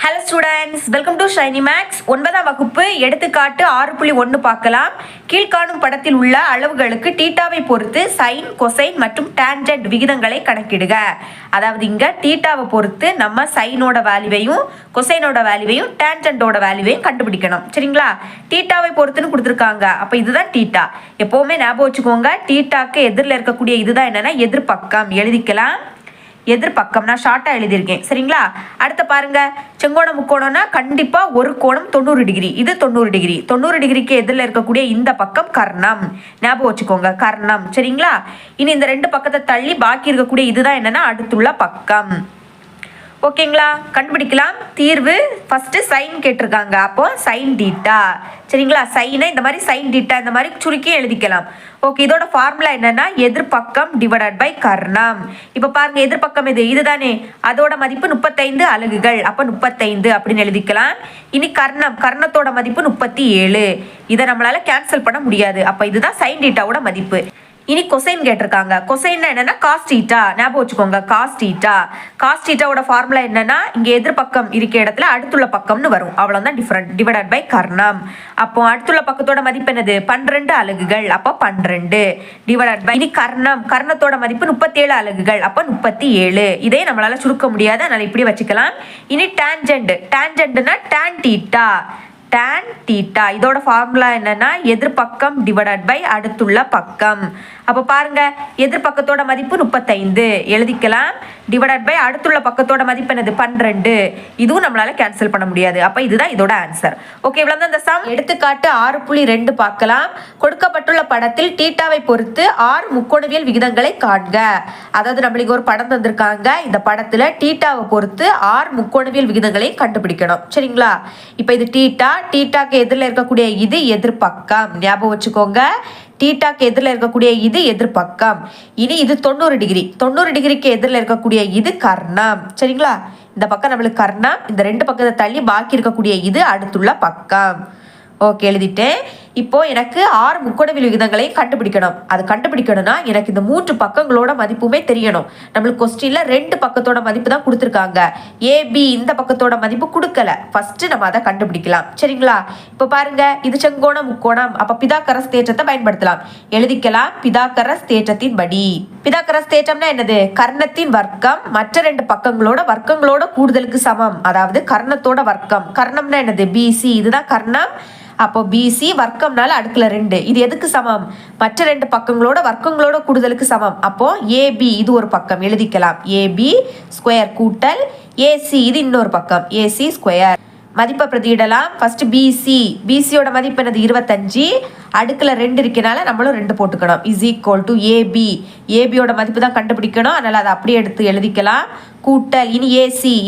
Hello students, welcome to Shiny Max. 9ஆம் வகுப்பு எடுத்துக்காட்டு 6.1 பார்க்கலாம். கீழ்காணும் படத்தில் உள்ள அளவுகளுக்கு தீட்டாவை பொறுத்து சைன், கொசைன் மற்றும் டான்ஜென்ட் விகிதங்களை கணக்கிடுக. அதாவது இங்க தீட்டாவை பொறுத்து நம்ம சைனோட வேல்யூவையும் கொசைனோட வேல்யூவையும் டான்ஜென்ட்டோட வேல்யூவையும் கண்டுபிடிக்கணும். சரிங்களா? தீட்டாவை பொறுத்துன்னு கொடுத்துருக்காங்க. அப்போ இதுதான் தீட்டா. எப்போவுமே ஞாபகம் வச்சுக்கோங்க, தீட்டாக்கு எதிரில் இருக்கக்கூடிய இதுதான் என்னன்னா எதிர்பக்கம். எழுதிக்கலாம். எதிர்பக்கம் நான் ஷார்ட்டாக எழுதியிருக்கேன். சரிங்களா? அடுத்த பாருங்க, செங்கோணம் முக்கோணம்னா கண்டிப்பாக ஒரு கோணம் 90 டிகிரி. இது 90 டிகிரி. 90 டிகிரிக்கு எதிரில் இருக்கக்கூடிய இந்த பக்கம் கர்ணம். ஞாபகம் வச்சுக்கோங்க, கர்ணம். சரிங்களா? இனி இந்த ரெண்டு பக்கத்தை தள்ளி பாக்கி இருக்கக்கூடிய இதுதான் என்னன்னா அடுத்துள்ள பக்கம். ஓகேங்களா? கண்டுபிடிக்கலாம். தீர்வு ஃபர்ஸ்ட் சைன் கேட்டிருக்காங்க. அப்போ சைன் தீட்டா. சரிங்களா? சைனை இந்த மாதிரி சைன் தீட்டா இந்த மாதிரி சுருக்கி எழுதிக்கலாம். ஓகே, இதோட ஃபார்முலா என்னன்னா எதிர்பக்கம் டிவைடட் பை கர்ணம். இப்போ பாருங்க, எதிர்பக்கம் இதுதானே, அதோட மதிப்பு 35 அலகுகள். அப்போ 35 அப்படின்னு எழுதிக்கலாம். இனி கர்ணத்தோட மதிப்பு 37. இதை நம்மளால கேன்சல் பண்ண முடியாது. அப்போ இதுதான் சைன் தீட்டாவோட மதிப்பு. இனி கொசைன் கேட்டிருக்காங்க. கொசைன்னா என்னன்னா காஸ் தீட்டா. ஞாபகம் வச்சுக்கோங்க, காஸ் தீட்டா. காஸ் தீட்டாவோட ஃபார்முலா என்னன்னா இங்க எதிர்பக்கம் இருக்க இடத்துல அடுத்துள்ள பக்கம்னு வரும். அவ்வளவுதான் டிஃபரண்ட். டிவைடட் பை கர்ணம். அப்போ அடுத்துள்ள பக்கத்தோட மதிப்பு என்னது? 12 அலகுகள். அப்போ 12 டிவைடட் பை இனி கர்ணத்தோட மதிப்பு 37 அலகுகள். அப்போ 37. இதே நம்மளால சுருக்க முடியாது, அதனால இப்படி வச்சுக்கலாம். இனி டான்ஜென்ட்னா டான் தீட்டா. டான் தீட்டா இதோட ஃபார்முலா என்னன்னா எதிர்பக்கம் டிவைடட் பை அடுத்துள்ள பக்கம். அப்போ பாருங்க, எதிர்பக்கத்தோட மதிப்பு 35 எழுதிக்கலாம். டிவைடட் பை அடுத்துள்ள பக்கத்தோட மதிப்பு என்னது? 12. இதுவும் நம்மளால கேன்சல் பண்ண முடியாது. அப்போ இதுதான் இதோட ஆன்சர். ஓகே, இவ்வளவு தான் இந்த சம். எடுத்துக்காட்டு 6.2 பார்க்கலாம். கொடுக்கப்பட்டுள்ள படத்தில் தீட்டாவை பொறுத்து 6 முக்கோணவியல் விகிதங்களை காண்க. அதாவது நம்மளுக்கு ஒரு படம் தந்திருக்காங்க. இந்த படத்துல தீட்டாவை பொறுத்து 6 முக்கோணவியல் விகிதங்களை கண்டுபிடிக்கணும். சரிங்களா? இப்போ இது தீட்டாக்கு எதிரில் இருக்கக்கூடிய இது எதிர்பக்கம். ஞாபகம் வச்சுக்கோங்க, தீட்டாக்கு எதிரில் இருக்கக்கூடிய இது எதிர்பக்கம். இனி இது 90 டிகிரி. 90 டிகிரிக்கு எதிரில் இருக்கக்கூடிய இது கர்ணம். சரிங்களா? இந்த பக்கம் நம்மளுக்கு கர்ணம். இந்த ரெண்டு பக்கத்தை தள்ளி பாக்கி இருக்கக்கூடிய இது அடுத்துள்ள பக்கம். ஓகே, எழுதிட்டேன். இப்போ எனக்கு 6 முக்கோணவியல் விகிதங்களையும் கண்டுபிடிக்கணும். அது கண்டுபிடிக்கணும்னா எனக்கு இந்த 3 பக்கங்களோட மதிப்புமே தெரியணும். நம்மளுக்கு கொஸ்டின்ல 2 பக்கத்தோட மதிப்பு தான் கொடுத்துருக்காங்க. ஏபி இந்த பக்கத்தோட மதிப்பு கொடுக்கல. ஃபர்ஸ்ட் நம்ம அதை கண்டுபிடிக்கலாம். சரிங்களா? இப்போ பாருங்க, இது செங்கோணம் முக்கோணம். அப்ப பிதாகரஸ் தேற்றத்தை பயன்படுத்தலாம். எழுதிக்கலாம். பிதாகரஸ் தேற்றத்தின் படி, பிதாகரஸ் தேற்றம்னா என்னது? கர்ணத்தின் வர்க்கம் மற்ற 2 வர்க்கங்களோட கூடுதலுக்கு சமம். அதாவது கர்ணத்தோட வர்க்கம். கர்ணம்னா என்னது? பிசி. இதுதான் கர்ணம். அப்போ பிசி வர்க்கம்னால அடுக்குல 2. இது எதுக்கு சமம்? மற்ற 2 வர்க்கங்களோட கூடுதலுக்கு சமம். அப்போ ஏபி இது ஒரு பக்கம். எழுதிக்கலாம். ஏபி ஸ்கொயர் கூட்டல் ஏசி இது இன்னொரு பக்கம். AC square. மதிப்பை பிரதியிடலாம். ஃபர்ஸ்ட் பிசியோட மதிப்பு என்னது? 25. அடுக்குல 2 இருக்கனால நம்மளும் 2 போட்டுக்கணும். இஸ் ஈக்குவல் டு ஏபியோட மதிப்பு தான் கண்டுபிடிக்கணும். அதனால அதை அப்படியே எடுத்து எழுதிக்கலாம். கூட்டல் இனி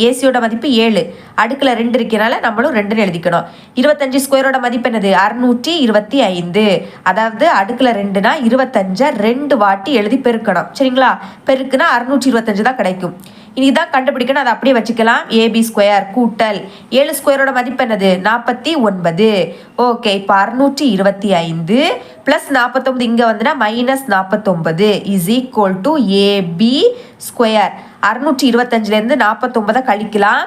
ஏசியோட மதிப்பு 7. அடுக்குல 2 இருக்கனால நம்மளும் 2 எழுதிக்கணும். 25 ஸ்கொயரோட மதிப்பு என்னது? 625. அதாவது அடுக்குல 2னா 25 2 வாட்டி எழுதி பெருக்கணும். சரிங்களா? பெருக்குனா 625 தான் கிடைக்கும். இனிதான் கண்டுபிடிக்கணும். அதை அப்படியே வச்சுக்கலாம். ஏபி ஸ்கொயர் கூட்டல் 7 ஸ்கொயரோட மதிப்பு என்னது? 49. ஓகே, இப்போ 625 பிளஸ் 49 இங்க வந்துன்னா minus 49 is equal to AB square. 625 இருந்து 49 கழிக்கலாம்.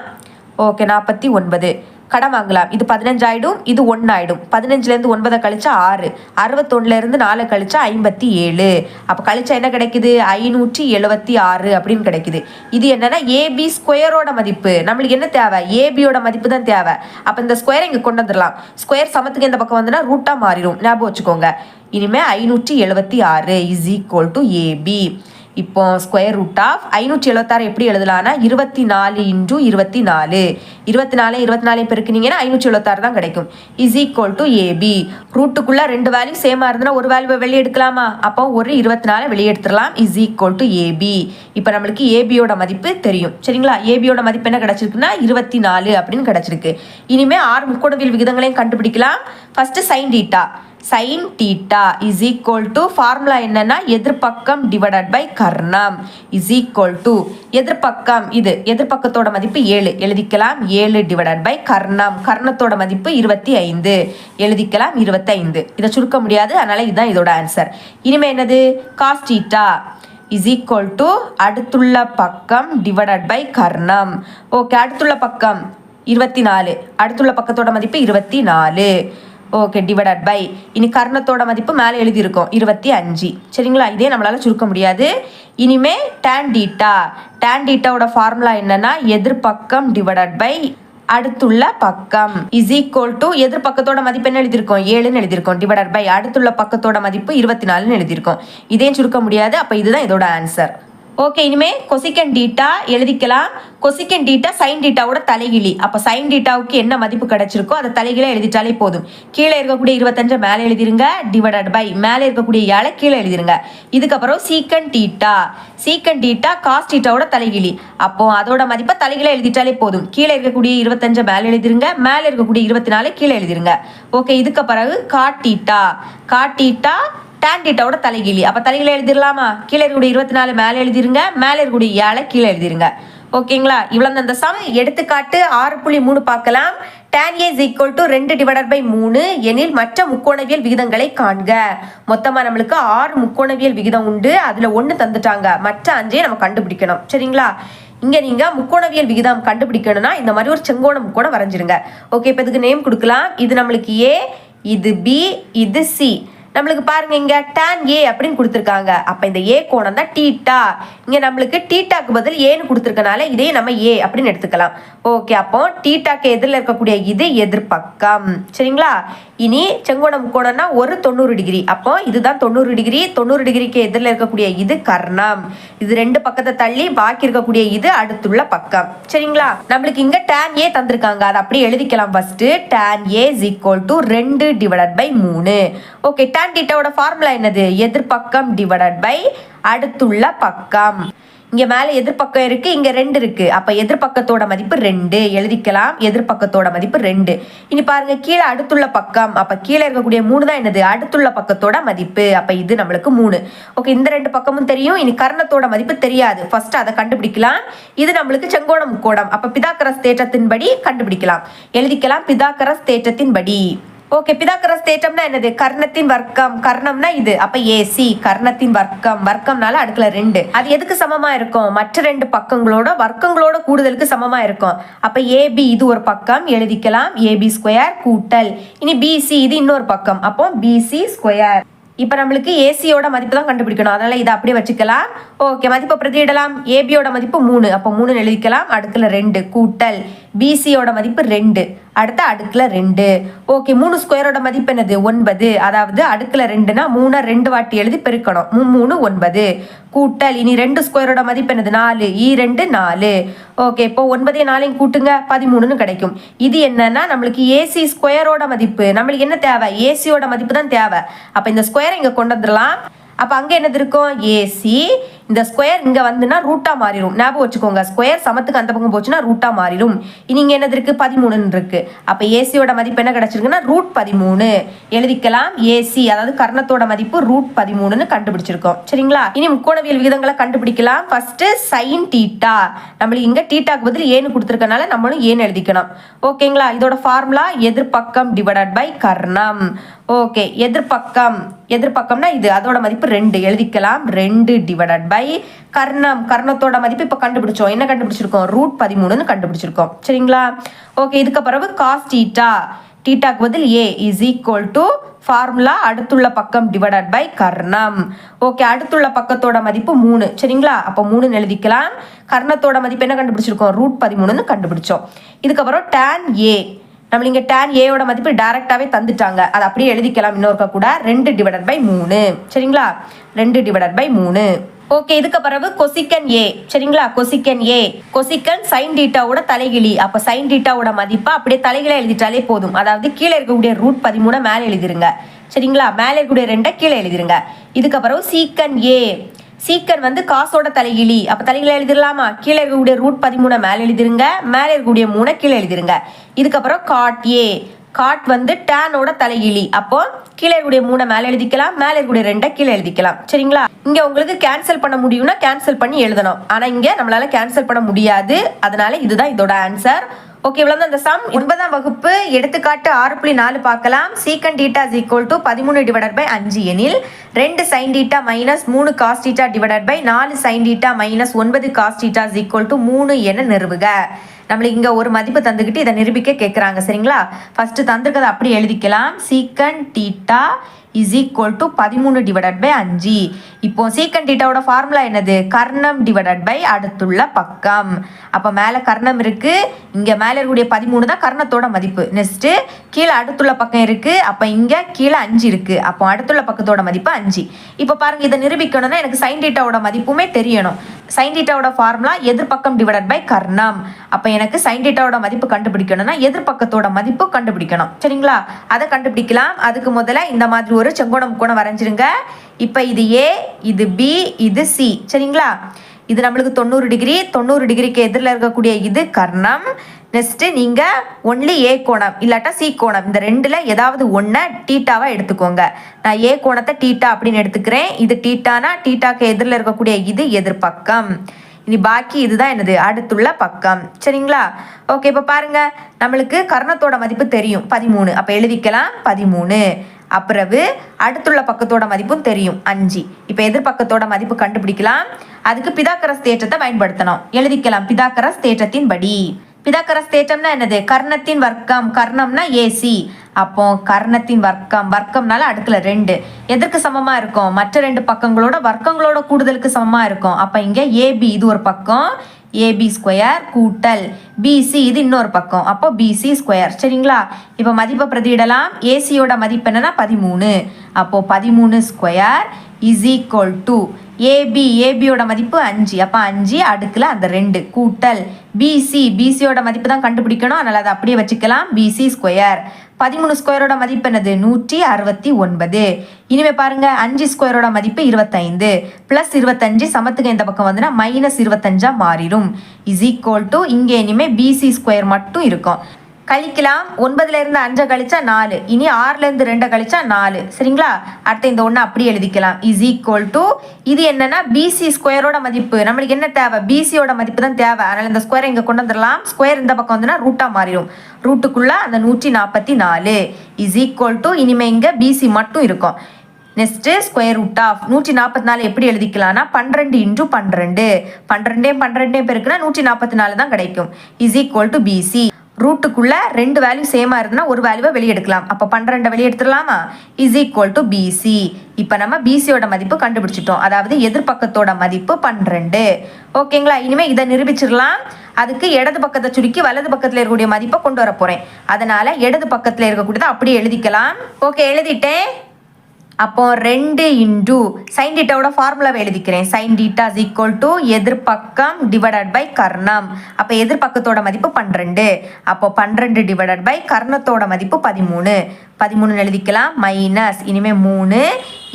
ஓகே, 49 கடன் வாங்கலாம். இது 15 ஆயிடும், இது 1 ஆயிடும். 15 இருந்து 9 கழிச்சா 6. 61 இருந்து 4 கழிச்சா 57. அப்ப கழிச்சா என்ன கிடைக்குது? 576 அப்படின்னு கிடைக்குது. இது என்னன்னா ஏபி ஸ்கொயரோட மதிப்பு. நம்மளுக்கு என்ன தேவை? ஏபியோட மதிப்பு தான் தேவை. அப்ப இந்த ஸ்கொயரை இங்க கொண்டு வந்துடலாம். ஸ்கொயர் சமத்துக்கு இந்த பக்கம் வந்துன்னா ரூட்டா மாறிடும். ஞாபகம் வச்சுக்கோங்க. இனிமே 576 இஸ் ஈக்குவல் டு ஏபி. இப்போ ஸ்கொயர் ரூட் ஆஃப் 576 எப்படி எழுதலாம்னா 24 இன்டூ 24. 24 பெருக்குனீங்கன்னா 576 தான் கிடைக்கும். Is equal to AB. ரூட்டுக்குள்ள 2 வேல்யூ சேமா இருந்ததுன்னா ஒரு வேல்யூவை வெளியே எடுக்கலாமா? அப்போ ஒரு 24 வெளியே எடுத்துடலாம். Is equal to AB. இப்போ நம்மளுக்கு ஏபியோட மதிப்பு தெரியும். சரிங்களா? ஏபியோட மதிப்பு என்ன கிடைச்சிருக்குன்னா 24 அப்படின்னு கிடைச்சிருக்கு. இனிமே 6 முக்கோணவியல் விகிதங்களையும் கண்டுபிடிக்கலாம். First sine theta. Sine theta is equal to formula என்னன்னா எதிர்பக்கம் டிவைடட் பை கர்ணம் இஸ் ஈக்குவல் டு எதிர்பக்கம் இது எதிர்பக்கத்தோட மதிப்பு 7 எழுதிக்கலாம். 7 டிவைடட் பை கர்ணத்தோட மதிப்பு 25 எழுதிக்கலாம். 25. இதை சுருக்க முடியாது, அதனால இதுதான் இதோட ஆன்சர். இனிமே என்னது? Cos theta is equal to அடுத்துள்ள பக்கம் divided by கர்ணம். ஓகே, அடுத்துள்ள பக்கம் 24. அடுத்துள்ள பக்கத்தோட மதிப்பு 24. ஓகே, டிவைடட் பை இனி கர்ணத்தோட மதிப்பு மேலே எழுதியிருக்கோம் 25. சரிங்களா? இதே நம்மளால சுருக்க முடியாது. இனிமே டேன் டீட்டாவோட ஃபார்முலா என்னன்னா எதிர்பக்கம் டிவைடட் பை அடுத்துள்ள பக்கம் இஸ் ஈக்குவல் டு எதிர்பக்கத்தோட மதிப்பு என்ன எழுதியிருக்கோம் 7ன்னு எழுதியிருக்கோம் டிவைடட் பை அடுத்துள்ள பக்கத்தோட மதிப்பு 24ன்னு எழுதியிருக்கோம். இதையும் சுருக்க முடியாது. அப்போ இதுதான் இதோட ஆன்சர். ஓகே, இனிமே கொசிக்கன் டீட்டா எழுதிக்கலாம். கொசிக்கன் டீட்டா சைன் டீட்டாவோட தலைகிழி. அப்போ சைன் டீட்டாவுக்கு என்ன மதிப்பு கிடைச்சிருக்கோ அதை தலைகீழ எழுதிட்டாலே போதும். கீழே இருக்கக்கூடிய 25 மேலே எழுதிருங்க டிவைடட் பை மேலே இருக்கக்கூடிய 7 கீழே எழுதிருங்க. இதுக்கப்புறம் சீக்கன் டீட்டா காஸ் டீட்டாவோட தலைகிழி. அப்போ அதோட மதிப்பை தலைகீழ எழுதிட்டாலே போதும். கீழே இருக்கக்கூடிய 25 மேலே எழுதிருங்க, மேலே இருக்கக்கூடிய 24 கீழே எழுதிருங்க. ஓகே, இதுக்கு பிறகு காட் டீட்டா டேன் டீட்டாவோட தலைகிழி. அப்போ தலைகீழ எழுதிடலாமா? கீழே இருக்கக்கூடிய 24 மேலே எழுதிருங்க, மேலே இருக்கக்கூடிய 7 கீழே எழுதிருங்க. ஓகேங்களா? இவ்வளவு அந்த சம். எடுத்துக்காட்டு 6.3 பார்க்கலாம். tan A is equal to 2 divided by 3 எனில் மற்ற முக்கோணவியல் விகிதங்களை காண்க. மொத்தமா நம்மளுக்கு 6 முக்கோணவியல் விகிதம் உண்டு. அதுல 1 தந்துட்டாங்க, மற்ற 5 நம்ம கண்டுபிடிக்கணும். சரிங்களா? இங்க நீங்க முக்கோணவியல் விகிதம் கண்டுபிடிக்கணும்னா இந்த மாதிரி ஒரு செங்கோண முக்கோணம் வரைஞ்சிருங்க. ஓகே, இப்போ இதுக்கு நேம் கொடுக்கலாம். இது நம்மளுக்கு A, இது B, இது C. நம்மளுக்கு பாருங்க இங்க tan A அப்படின்னு கொடுத்துருக்காங்க. அப்ப இந்த A கோணம் தான் டீட்டா. இங்க நம்மளுக்கு டீட்டாக்கு பதில் ஏன்னு கொடுத்துருக்கனால இதே நம்ம A அப்படின்னு எடுத்துக்கலாம். ஓகே, அப்போ டீட்டாக்கு எதிரில் இருக்கக்கூடிய இது எதிர்பக்கம். சரிங்களா? இனி செங்கோண முக்கோணம்னா ஒரு 90 டிகிரி. அப்போ இதுதான் 90 டிகிரி. 90 டிகிரிக்கு எதிரில் இருக்கக்கூடிய இது கர்ணம். இது ரெண்டு பக்கத்தை தள்ளி பாக்கி இருக்கக்கூடிய இது அடுத்துள்ள பக்கம். சரிங்களா? நம்மளுக்கு இங்க tan A தந்திருக்காங்க. அதை அப்படியே எழுதிக்கலாம். First tan A is equal to 2 divided by 3. Okay, tan டீட்டாவோட ஃபார்முலா என்னது? எதிர்பக்கம் டிவைடட் பை அடுத்துள்ள பக்கம். இங்க மேல எதிர்பக்கம் இருக்கு, இங்க 2 இருக்கு. அப்ப எதிர்பக்கத்தோட மதிப்பு 2 எழுதிக்கலாம். எதிர்பக்கத்தோட மதிப்பு 2. இனி பாருங்க கீழே அடுத்துள்ள பக்கம். அப்ப கீழே இருக்கக்கூடிய 3 தான் என்னது? அடுத்துள்ள பக்கத்தோட மதிப்பு. அப்ப இது நம்மளுக்கு 3. ஓகே, இந்த 2 பக்கமும் தெரியும். இனி கர்ணத்தோட மதிப்பு தெரியாது. ஃபர்ஸ்ட் அதை கண்டுபிடிக்கலாம். இது நம்மளுக்கு செங்கோண முக்கோணம். அப்ப பிதாகரஸ் தேற்றத்தின்படி கண்டுபிடிக்கலாம். எழுதிக்கலாம் பிதாகரஸ் தேற்றத்தின்படி. ஓகே, பிதாகரஸ் தேற்றம்னா என்னது? கர்ணத்தின் வர்க்கம். கர்ணம்னா இது. அப்ப AC கர்ணத்தின் வர்க்கம். வர்க்கம்னால அடுக்குல 2. அது எதுக்கு சமமா இருக்கும்? மற்ற 2 பக்கங்களோட வர்க்கங்களோட கூடுதலுக்கு சமமா இருக்கும். அப்ப AB இது ஒரு பக்கம் எழுதிக்கலாம். AB ஸ்கொயர் கூட்டல் இனி BC இது இன்னொரு பக்கம். அப்போ BC ஸ்கொயர். இப்போ நம்மளுக்கு ஏசியோட மதிப்பு தான் கண்டுபிடிக்கணும். அதனால இதை அப்படியே வச்சுக்கலாம். ஓகே, மதிப்பை பிரதியிடலாம். ஏபியோட மதிப்பு 3. அப்போ 3 எழுதிக்கலாம். அடுக்குல 2 கூட்டல் பிசியோட மதிப்பு 2 அடுத்த அடுக்குல 2. ஓகே, 3 ஸ்கொயரோட மதிப்பு என்னது? 9. அதாவது அடுக்குல 2னா 3 2 வாட்டி எழுதி பெருக்கணும். 3 9 கூட்டல் இனி 2 ஸ்கொயரோட மதிப்பு என்னது? 4. 2 4. ஓகே, இப்போ 9 4 கூட்டுங்க 13ன்னு கிடைக்கும். இது என்னன்னா நம்மளுக்கு ஏசி ஸ்கொயரோட மதிப்பு. நம்மளுக்கு என்ன தேவை? ஏசியோட மதிப்பு தான் தேவை. அப்ப இந்த ஸ்கொயரை இங்க கொண்டு வந்துடலாம். அப்ப அங்க என்னது இருக்கும்? ஏசி. இந்த ஸ்கொயர் இங்க வந்துன்னா ரூட்டா மாறிடும். ஞாபகம் வச்சுக்கோங்க, ஸ்கொயர் சமத்துக்கு அந்த பக்கம் போச்சுன்னா ரூட்டா மாறிடும். இனி இங்க என்னது இருக்கு? 13 இருக்கு. அப்ப ஏசியோட மதிப்பு என்ன கிடைச்சிருக்குன்னா √13 எழுதிக்கலாம். ஏசி அதாவது கர்ணத்தோட மதிப்பு √13ன்னு கண்டுபிடிச்சிருக்கோம். சரிங்களா? இனி முக்கோணவியல் விகிதங்களை கண்டுபிடிக்கலாம். First sine theta. நம்மளுக்கு இங்க டீட்டாக்கு பதில் ஏன்னு கொடுத்துருக்கனால நம்மளும் ஏன்னு எழுதிக்கணும். ஓகேங்களா? இதோட ஃபார்முலா எதிர்பக்கம் டிவைடட் பை கர்ணம். ஓகே, எதிர்பக்கம்னா இது. அதோட மதிப்பு 2 எழுதிக்கலாம். 2 டிவைடட் பை கர்ணம். கர்ணத்தோட மதிப்பு இப்ப கண்டுபிடிச்சோம். என்ன கண்டுபிடிச்சிருக்கோம்? √13ன்னு கண்டுபிடிச்சிருக்கோம். சரிங்களா? ஓகே, இதுக்கு பிறகு காஸ் டீட்டாக்கு பதில் A is equal to formula அடுத்துள்ள பக்கம் டிவைடட் பை கர்ணம். ஓகே, அடுத்துள்ள பக்கத்தோட மதிப்பு 3. சரிங்களா? அப்போ 3 எழுதிக்கலாம். கர்ணத்தோட மதிப்பு என்ன கண்டுபிடிச்சிருக்கோம்? √13ன்னு கண்டுபிடிச்சோம். இதுக்கப்புறம் tan A. நம்ம இங்க tan A மதிப்பு டைரக்டாவே தந்துட்டாங்க. அதை அப்படியே எழுதிக்கலாம். இன்னொருக்க கூட 2 டிவைடட் பை 3. சரிங்களா? 2 டிவைடட் பை 3. ஓகே, இதுக்கு பிறகு கொசிக்கன் A. சரிங்களா? கொசிக்கன் சைன் டீட்டாவோட தலைகிழி. அப்ப சைன் டீட்டாவோட மதிப்பை அப்படியே தலைகிழ எழுதிட்டாலே போதும். அதாவது கீழே இருக்கக்கூடிய √13 மேலே எழுதிருங்க. சரிங்களா? மேலே இருக்கக்கூடிய 2 கீழே எழுதிருங்க. இதுக்கு பிறகு சீக்கன் A. சீக்கன் வந்து காசோட தலைகிழி. அப்ப தலைகிழ எழுதிடலாமா? கீழே இருக்கக்கூடிய √13 மேலே எழுதிருங்க, மேலே இருக்கக்கூடிய 3 கீழே எழுதிருங்க. இதுக்கப்புறம் காட் A. காட் வந்து டேனோட தலைகிழி. அப்போ கீழே இருக்கக்கூடிய 3 மேலே எழுதிக்கலாம், மேலே இருக்கக்கூடிய 2 கீழே எழுதிக்கலாம். சரிங்களா? இங்க உங்களுக்கு கேன்சல் பண்ண முடியும்னா கேன்சல் பண்ணி எழுதணும். ஆனா இங்க நம்மளால கேன்சல் பண்ண முடியாது. அதனால இதுதான் இதோட ஆன்சர். ஓகே, இவ்வளவு அந்த சம். 9ஆம் வகுப்பு எடுத்துக்காட்டு 6.4 பார்க்கலாம். Secant theta is equal to 13 divided by 5 எனில் 2 sine theta minus 3 cos theta divided by 4 sine theta minus 9 cos theta is equal to 3 என நிறுவுக. நம்மளுக்கு இங்கே ஒரு மதிப்பு தந்துக்கிட்டு இதை நிரூபிக்க கேட்குறாங்க. சரிங்களா? ஃபஸ்ட்டு தந்திருக்கதை அப்படி எழுதிக்கலாம். சீக்கன் தீட்டா இஸ் ஈக்குவல் டு 13/5. இப்போ சீக்கன் தீட்டாவோட ஃபார்முலா என்னது? கர்ணம் டிவைடட் பை அடுத்துள்ள பக்கம். அப்போ மேலே கர்ணம் இருக்கு, இங்கே மேலே இருக்கக்கூடிய 13 தான் கர்ணத்தோட மதிப்பு. நெக்ஸ்ட்டு கீழே அடுத்துள்ள பக்கம் இருக்கு, அப்போ இங்கே கீழே 5 இருக்கு, அப்போ அடுத்துள்ள பக்கத்தோட மதிப்பு 5. இப்போ பாருங்க, இதை நிரூபிக்கணும்னா எனக்கு சைன் தீட்டாவோட மதிப்புமே தெரியணும். சைன் தீட்டாவோட ஃபார்முலா எதிர்பக்கம் டிவைடட் பை கர்ணம். அப்போ எனக்கு சைன் தீட்டாவோட மதிப்பு கண்டுபிடிக்கணும்னா எதிர்பக்கத்தோட மதிப்பு கண்டுபிடிக்கணும். சரிங்களா? அதை கண்டுபிடிக்கலாம். அதுக்கு முதல்ல இந்த மாதிரி ஒரு செங்கோண முக்கோணம் வரைஞ்சிருங்க. இப்போ இது ஏ, இது பி, இது சி. சரிங்களா? இது நம்மளுக்கு 90 டிகிரி. 90 டிகிரிக்கு எதிரில் இருக்கக்கூடிய இது கர்ணம். நெக்ஸ்ட்டு நீங்கள் ஒன்லி ஏ கோணம் இல்லாட்டா சி கோணம், இந்த ரெண்டில் ஏதாவது ஒன்றை டீட்டாவாக எடுத்துக்கோங்க. நான் ஏ கோணத்தை டீட்டா அப்படின்னு எடுத்துக்கிறேன். இது டீட்டானா டீட்டாக்கு எதிரில் இருக்கக்கூடிய இது எதிர்பக்கம். இனி பாக்கி இதுதான் என்னது? அடுத்துள்ள பக்கம். சரிங்களா? ஓகே, இப்போ பாருங்க, நம்மளுக்கு கர்ணத்தோட மதிப்பு தெரியும் 13. அப்போ எழுதிக்கலாம் 13. அப்புறவு அடுத்துள்ள பக்கத்தோட மதிப்பும் தெரியும் 5. இப்போ எதிர்பக்கத்தோட மதிப்பு கண்டுபிடிக்கலாம். அதுக்கு பிதாகரஸ் தேற்றத்தை பயன்படுத்தணும். எழுதிக்கலாம் பிதாகரஸ் தேற்றத்தின் படி. பிதாகரஸ் தேற்றம்னா என்னது? கர்ணத்தின் வர்க்கம். கர்ணம்னா ஏசி. அப்போ கர்ணத்தின் வர்க்கம், வர்க்கம்னால அடுக்குல 2 எதற்கு சமமா இருக்கும்? மற்ற 2 பக்கங்களோட வர்க்கங்களோட கூடுதலுக்கு சமமா இருக்கும். அப்ப இங்க ஏபி இது ஒரு பக்கம், ஏபி ஸ்கொயர் கூட்டல் பிசி இது இன்னொரு பக்கம், அப்போ பிசி ஸ்கொயர். சரிங்களா? இப்போ மதிப்பை பிரதியிடலாம். ஏசியோட மதிப்பு என்னன்னா 13. அப்போ 13 square is equal to AB, ஏபியோட மதிப்பு 5. அப்போ 5 அடுக்குல அந்த 2 கூட்டல் பிசி, பிசியோட மதிப்பு தான் கண்டுபிடிக்கணும், அதனால் அதை அப்படியே வச்சுக்கலாம். பிசி ஸ்கொயர் 13 ஸ்கொயரோட மதிப்பு என்னது? 169. இனிமே பாருங்க, 5 ஸ்கொயரோட மதிப்பு 25 ப்ளஸ் 25 சமத்துக்கு இந்த பக்கம் வந்துன்னா -25 மாறிடும். இஸ் ஈக்குவல் டு இங்கே இனிமே பிசி ஸ்கொயர் மட்டும் இருக்கும். கழிக்கலாம். 9ல இருந்து 5 கழிச்சா 4. இனி 6ல இருந்து 2 கழிச்சா 4. சரிங்களா? அடுத்து இந்த ஒன்று அப்படி எழுதிக்கலாம். இஸ் ஈக்குவல் டு இது என்னன்னா பிசி ஸ்கொயரோட மதிப்பு. நம்மளுக்கு என்ன தேவை? பிசியோட மதிப்பு தான் தேவை. அதனால இந்த ஸ்கொயரை இங்கே கொண்டு வந்துடலாம். ஸ்கொயர் இந்த பக்கம் வந்துன்னா ரூட்டா மாறிடும். ரூட்டுக்குள்ள அந்த 144 இஸ் ஈக்குவல் டு இனிமே இங்கே பிசி மட்டும் இருக்கும். நெக்ஸ்ட்டு ஸ்கொயர் ரூட் ஆஃப் 144 எப்படி எழுதிக்கலாம்னா 12 × 12. 12 பெருக்குனா 144 தான் கிடைக்கும். Is equal to BC. ரூட்டுக்குள்ள 2 வேல்யூ சேமா இருக்குன்னா ஒரு வேல்யூவை வெளியே எடுக்கலாம். அப்போ 12 வெளியே எடுத்துடலாமா? Is equal to BC. இப்போ நம்ம பிசியோட மதிப்பு கண்டுபிடிச்சிட்டோம். அதாவது எதிர்பக்கத்தோட மதிப்பு 12. ஓகேங்களா? இனிமே இதை நிரூபிச்சிடலாம். அதுக்கு இடது பக்கத்தை சுருக்கி வலது பக்கத்தில் இருக்கக்கூடிய மதிப்பை கொண்டு வர போறேன். அதனால இடது பக்கத்தில் இருக்கக்கூடியதை அப்படியே எழுதிக்கலாம். ஓகே, எழுதிட்டேன். அப்போ 2 இன்டூ சைன் டீட்டாவோட ஃபார்முலாவை எழுதிக்கிறேன். Sine theta is equal to எதிர்பக்கம் டிவைடட் பை கர்ணம். அப்போ எதிர்பக்கத்தோட மதிப்பு 12. அப்போ 12 டிவைடட் பை கர்ணத்தோட மதிப்பு 13. 13 எழுதிக்கலாம். மைனஸ் இனிமே 3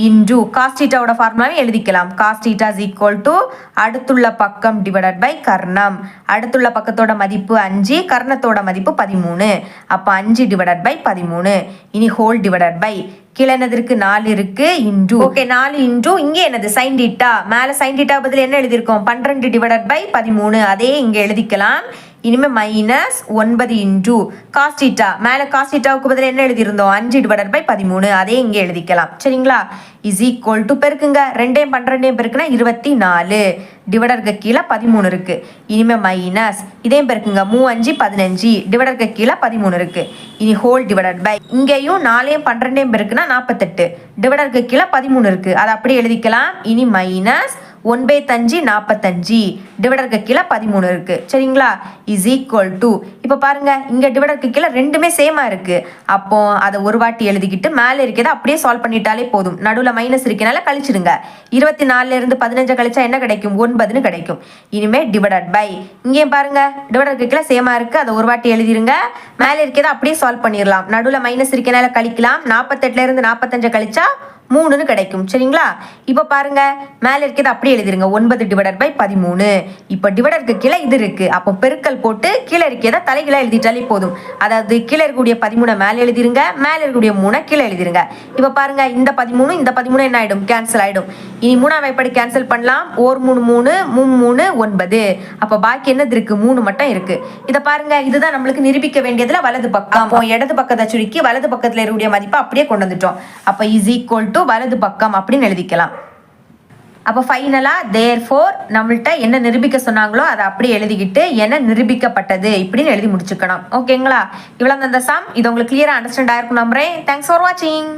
இன்டூ காஸ் டீட்டாவோட ஃபார்முலாவை எழுதிக்கலாம். Cos theta is equal to அடுத்துள்ள பக்கம் டிவைடட் பை கர்ணம். அடுத்துள்ள பக்கத்தோட மதிப்பு 5, கர்ணத்தோட மதிப்பு 13. அப்போ 5 டிவைடட் பை 13. இனி ஹோல் டிவைடட் பை கீழே என்னது இருக்கு? 4 இருக்கு இன்டூ. ஓகே, 4 இன்டூ இங்கே என்னது? Sine theta. மேலே சைன் டீட்டா பதில் என்ன எழுதியிருக்கோம்? 12 டிவைடட் பை 13. அதே இங்கே எழுதிக்கலாம். இனிமே மைனஸ் 9 இன்டூ காஸ் டீட்டா. மேலே காஸ் டீட்டாவுக்கு பதில் என்ன எழுதியிருந்தோம்? 5 டிவைடட் பை 13. அதே இங்கே எழுதிக்கலாம். சரிங்களா? Is equal to பெருக்குங்க. 2 12 பெருக்குனா 24. டிவைடருக்கு கீழே 13 இருக்கு. இனிமே மைனஸ் இதையும் பெருக்குங்க. 3 5 15. டிவைடருக்கு கீழே 13 இருக்கு. இனி ஹோல் டிவைடட் பை இங்கேயும் 4 12 பெருக்குனா 48. டிவைடருக்கு கீழே 13 இருக்கு. அதை அப்படியே எழுதிக்கலாம். இனி மைனஸ் 1/5 45. டிவைடருக்கு கீழே 13 இருக்கு. சரிங்களா? இஸ் ஈக்குவல் டு இப்போ பாருங்க, இங்க டிவைடருக்கு கீழே ரெண்டுமே சேமா இருக்கு. அப்போ அதை ஒரு வாட்டி எழுதிக்கிட்டு மேலே இருக்கிறத அப்படியே சால்வ் பண்ணிட்டாலே போதும். நடுவில் மைனஸ் இருக்கனால கழிச்சிடுங்க. 24ல இருந்து 15 கழிச்சா என்ன கிடைக்கும்? 9ன்னு கிடைக்கும். இனிமே டிவைடட் பை இங்கேயும் பாருங்க, டிவைடருக்கு கீழே சேமா இருக்கு. அதை ஒரு வாட்டி எழுதிருங்க. மேலே இருக்கிறத அப்படியே சால்வ் பண்ணிடலாம். நடுவில் மைனஸ் இருக்கனால கழிக்கலாம். 48ல இருந்து 45 கழிச்சா 3ன்னு கிடைக்கும். சரிங்களா? இப்போ பாருங்க, மேலே இருக்கிறது அப்படியே எழுதிருங்க. 9 டிவைடட் பை 13. இப்போ டிவைடருக்கு கீழே இது இருக்கு. அப்போ பெருக்கல் போட்டு கீழே இருக்கிறத தலைகீழா எழுதிட்டாலே போதும். அதாவது கீழே இருக்கக்கூடிய 13 மேலே எழுதிருங்க, மேலே இருக்கக்கூடிய 3 கீழே எழுதிருங்க. இப்போ பாருங்க, இந்த 13 இந்த 13 என்ன ஆயிடும்? கேன்சல் ஆயிடும். இனி 3ஆம் வாய்ப்பாடு கேன்சல் பண்ணலாம். 1 3 3 3 3 9. அப்போ பாக்கி என்னது இருக்கு? 3 மட்டும் இருக்கு. இதை பாருங்க, இதுதான் நம்மளுக்கு நிரூபிக்க வேண்டியதுல வலது பக்கம். அப்போ இடது பக்கத்தை சுருக்கி வலது பக்கத்துல இருக்கக்கூடிய மதிப்பை அப்படியே கொண்டு வந்துட்டோம். அப்போ இஸ் ஈக்குவல் டு வலது பக்கம் அப்படின்னு எழுதிக்கலாம். அப்போ ஃபைனலாக தேர்ஃபோர் நம்மள்ட்ட என்ன நிரூபிக்க சொன்னாங்களோ அதை அப்படியே எழுதிக்கிட்டு என்ன நிரூபிக்கப்பட்டது இப்படின்னு எழுதி முடிச்சுக்கணும். ஓகேங்களா? இவ்வளோ அந்த சம் இது உங்களுக்கு கிளியராக அண்டர்ஸ்டாண்ட் ஆயிருக்கும் நம்புறேன். தேங்க்ஸ் ஃபார் வாட்சிங்.